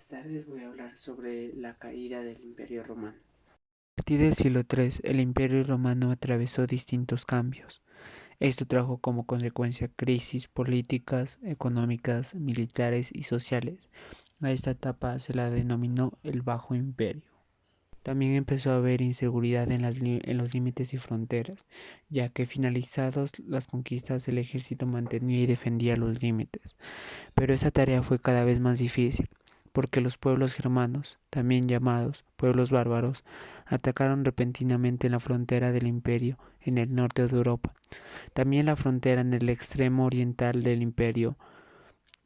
Buenas tardes, voy a hablar sobre la caída del Imperio Romano. A partir del siglo III, el Imperio Romano atravesó distintos cambios. Esto trajo como consecuencia crisis políticas, económicas, militares y sociales. A esta etapa se la denominó el Bajo Imperio. También empezó a haber inseguridad en los límites y fronteras, ya que finalizadas las conquistas el ejército mantenía y defendía los límites. Pero esa tarea fue cada vez más difícil, porque los pueblos germanos, también llamados pueblos bárbaros, atacaron repentinamente la frontera del imperio en el norte de Europa. También la frontera en el extremo oriental del imperio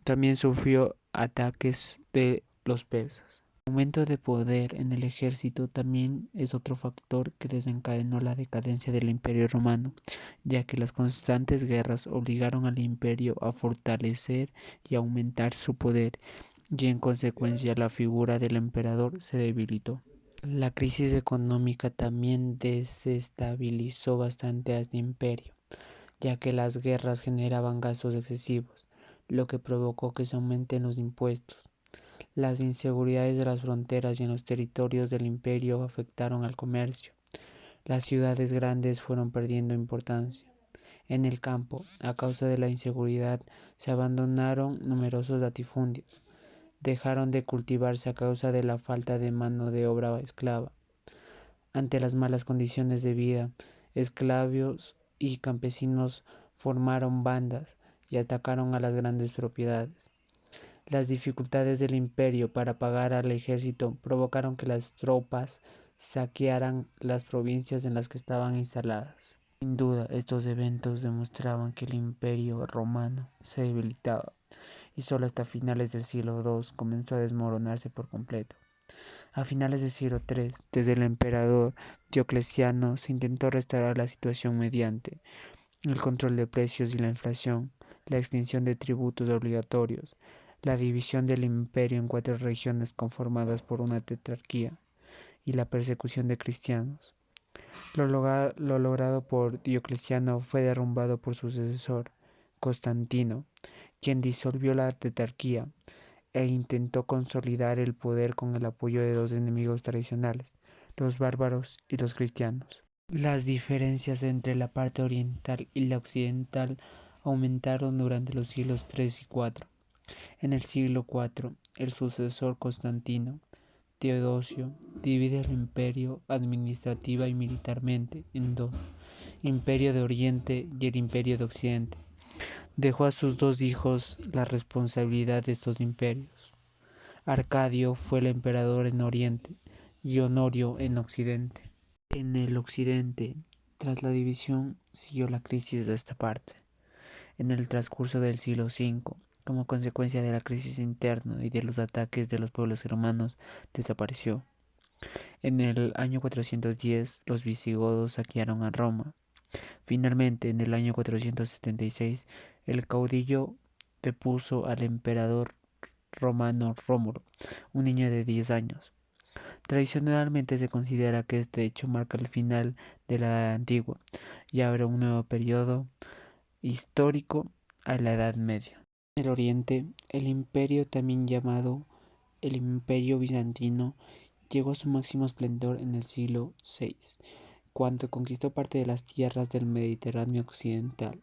también sufrió ataques de los persas. El aumento de poder en el ejército también es otro factor que desencadenó la decadencia del Imperio Romano, ya que las constantes guerras obligaron al imperio a fortalecer y aumentar su poder, y en consecuencia la figura del emperador se debilitó. La crisis económica también desestabilizó bastante a este imperio, ya que las guerras generaban gastos excesivos, lo que provocó que se aumenten los impuestos. Las inseguridades de las fronteras y en los territorios del imperio afectaron al comercio. Las ciudades grandes fueron perdiendo importancia. En el campo, a causa de la inseguridad, se abandonaron numerosos latifundios. Dejaron de cultivarse a causa de la falta de mano de obra esclava. Ante las malas condiciones de vida, esclavos y campesinos formaron bandas y atacaron a las grandes propiedades. Las dificultades del imperio para pagar al ejército provocaron que las tropas saquearan las provincias en las que estaban instaladas. Sin duda, estos eventos demostraban que el imperio romano se debilitaba y solo hasta finales del siglo II comenzó a desmoronarse por completo. A finales del siglo III, desde el emperador Diocleciano, se intentó restaurar la situación mediante el control de precios y la inflación, la extinción de tributos obligatorios, la división del imperio en 4 regiones conformadas por una tetrarquía y la persecución de cristianos. Lo logrado por Diocleciano fue derrumbado por su sucesor, Constantino, quien disolvió la tetrarquía e intentó consolidar el poder con el apoyo de dos enemigos tradicionales, los bárbaros y los cristianos. Las diferencias entre la parte oriental y la occidental aumentaron durante los siglos III y IV. En el siglo IV, el sucesor Constantino, Teodosio, divide el imperio administrativa y militarmente en dos, Imperio de Oriente y el Imperio de Occidente. Dejó a sus dos hijos la responsabilidad de estos imperios. Arcadio fue el emperador en Oriente y Honorio en Occidente. En el Occidente, tras la división, siguió la crisis de esta parte. En el transcurso del siglo V, como consecuencia de la crisis interna y de los ataques de los pueblos germanos, desapareció. En el año 410, los visigodos saquearon a Roma. Finalmente, en el año 476, el caudillo depuso al emperador romano Rómulo, un niño de 10 años. Tradicionalmente se considera que este hecho marca el final de la Edad Antigua y abre un nuevo periodo histórico a la Edad Media. En el Oriente, el imperio, también llamado el Imperio Bizantino, llegó a su máximo esplendor en el siglo VI, cuando conquistó parte de las tierras del Mediterráneo occidental.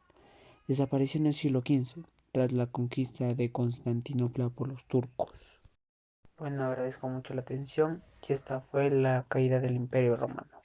Desapareció en el siglo XV, tras la conquista de Constantinopla por los turcos. Bueno, agradezco mucho la atención y esta fue la caída del Imperio Romano.